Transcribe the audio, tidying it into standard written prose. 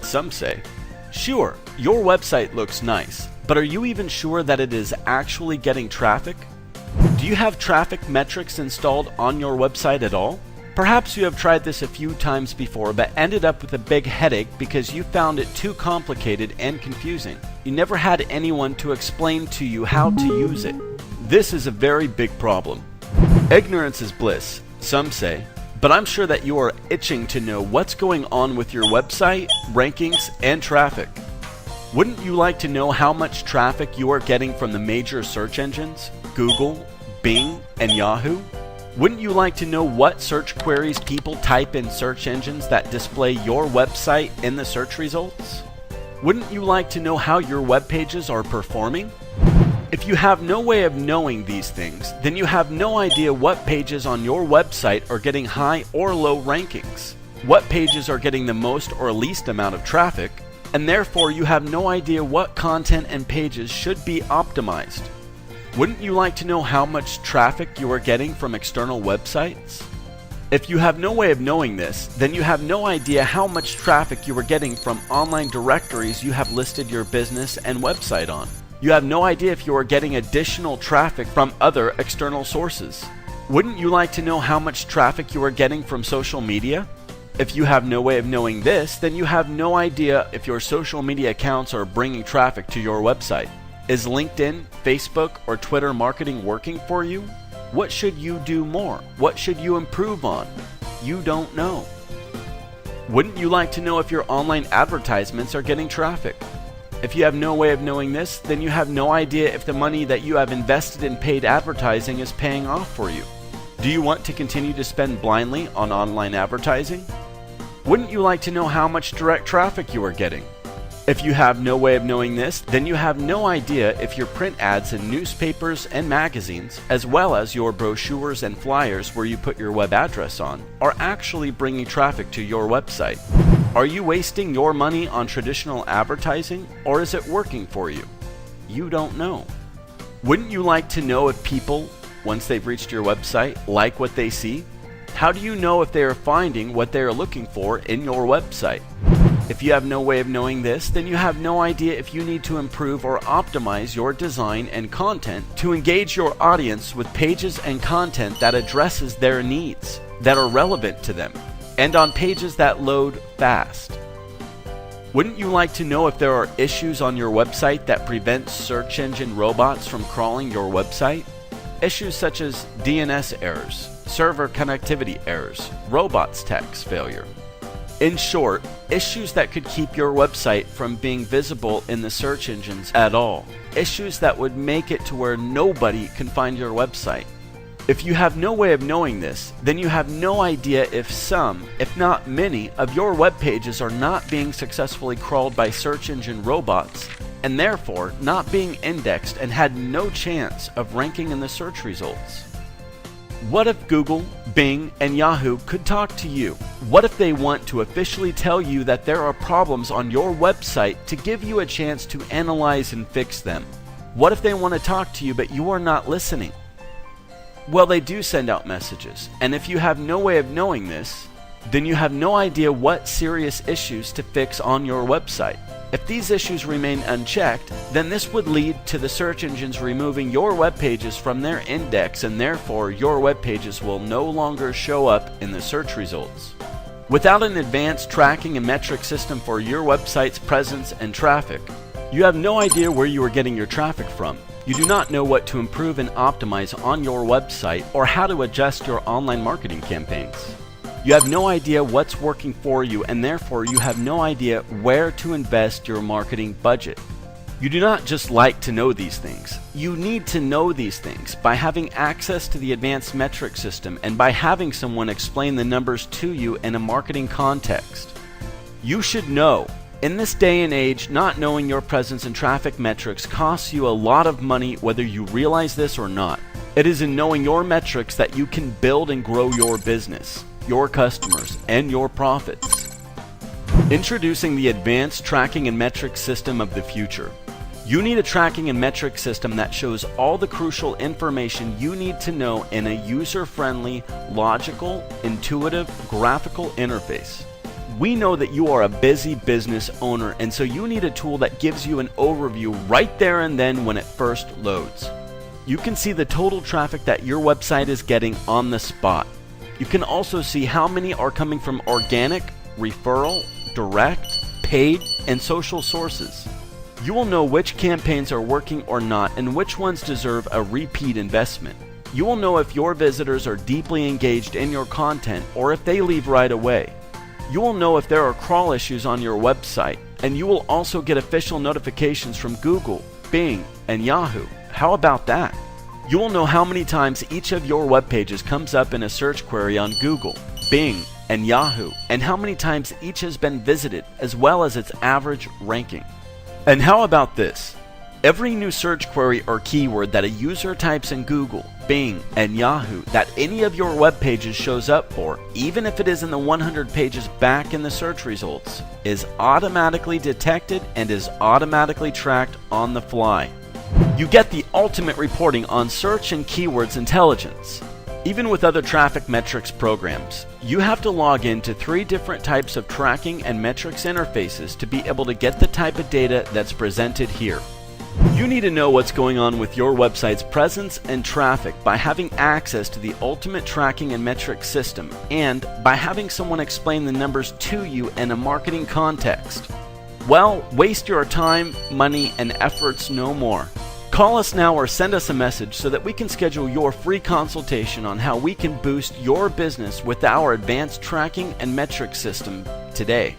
some say. Sure, your website looks nice, but are you even sure that it is actually getting traffic? Do you have traffic metrics installed on your website at all? Perhaps you have tried this a few times before but ended up with a big headache because you found it too complicated and confusing. You never had anyone to explain to you how to use it. This is a very big problem. Ignorance is bliss, some say, but I'm sure that you are itching to know what's going on with your website, rankings, and traffic. Wouldn't you like to know how much traffic you are getting from the major search engines, Google, Bing, and Yahoo? Wouldn't you like to know what search queries people type in search engines that display your website in the search results? Wouldn't you like to know how your web pages are performing? If you have no way of knowing these things, then you have no idea what pages on your website are getting high or low rankings, what pages are getting the most or least amount of traffic, and therefore you have no idea what content and pages should be optimized. Wouldn't you like to know how much traffic you are getting from external websites? If you have no way of knowing this, then you have no idea how much traffic you are getting from online directories you have listed your business and website on. You have no idea if you are getting additional traffic from other external sources. Wouldn't you like to know how much traffic you are getting from social media? If you have no way of knowing this, then you have no idea if your social media accounts are bringing traffic to your website. Is LinkedIn, Facebook, or Twitter marketing working for you? What should you do more? What should you improve on? You don't know. Wouldn't you like to know if your online advertisements are getting traffic? If you have no way of knowing this, then you have no idea if the money that you have invested in paid advertising is paying off for you. Do you want to continue to spend blindly on online advertising? Wouldn't you like to know how much direct traffic you are getting? If you have no way of knowing this, then you have no idea if your print ads in newspapers and magazines, as well as your brochures and flyers where you put your web address on, are actually bringing traffic to your website. Are you wasting your money on traditional advertising, or is it working for you? You don't know. Wouldn't you like to know if people, once they've reached your website, like what they see? How do you know if they are finding what they are looking for in your website? If you have no way of knowing this, then you have no idea if you need to improve or optimize your design and content to engage your audience with pages and content that addresses their needs, that are relevant to them, and on pages that load fast. Wouldn't you like to know if there are issues on your website that prevent search engine robots from crawling your website? Issues such as DNS errors, server connectivity errors, robots tax failure. In short, issues that could keep your website from being visible in the search engines at all. Issues that would make it to where nobody can find your website. If you have no way of knowing this, then you have no idea if some, if not many, of your web pages are not being successfully crawled by search engine robots, and therefore not being indexed and had no chance of ranking in the search results. What if Google, Bing, and Yahoo could talk to you? What if they want to officially tell you that there are problems on your website to give you a chance to analyze and fix them? What if they want to talk to you but you are not listening? Well, they do send out messages, and if you have no way of knowing this, then you have no idea what serious issues to fix on your website. If these issues remain unchecked, then this would lead to the search engines removing your web pages from their index, and therefore your web pages will no longer show up in the search results. Without an advanced tracking and metric system for your website's presence and traffic, you have no idea where you are getting your traffic from. You do not know what to improve and optimize on your website or how to adjust your online marketing campaigns. You have no idea what's working for you, and therefore you have no idea where to invest your marketing budget. You do not just like to know these things. You need to know these things by having access to the advanced metric system and by having someone explain the numbers to you in a marketing context. You should know. In this day and age, not knowing your presence and traffic metrics costs you a lot of money whether you realize this or not. It is in knowing your metrics that you can build and grow your business, your customers, and your profits. Introducing the advanced tracking and metric system of the future. You need a tracking and metric system that shows all the crucial information you need to know in a user-friendly, logical, intuitive, graphical interface. We know that you are a busy business owner, and so you need a tool that gives you an overview right there and then when it first loads. You can see the total traffic that your website is getting on the spot. You can also see how many are coming from organic, referral, direct, paid, and social sources. You will know which campaigns are working or not and which ones deserve a repeat investment. You will know if your visitors are deeply engaged in your content or if they leave right away. You will know if there are crawl issues on your website, and you will also get official notifications from Google, Bing, and Yahoo. How about that? You will know how many times each of your web pages comes up in a search query on Google, Bing, and Yahoo, and how many times each has been visited, as well as its average ranking. And how about this? Every new search query or keyword that a user types in Google, Bing, and Yahoo that any of your web pages shows up for, even if it is in the 100 pages back in the search results, is automatically detected and is automatically tracked on the fly. You get the ultimate reporting on search and keywords intelligence. Even with other traffic metrics programs, you have to log into 3 different types of tracking and metrics interfaces to be able to get the type of data that's presented here. You need to know what's going on with your website's presence and traffic by having access to the ultimate tracking and metrics system, and by having someone explain the numbers to you in a marketing context. Well, waste your time, money, and efforts no more. Call us now or send us a message so that we can schedule your free consultation on how we can boost your business with our advanced tracking and metrics system today.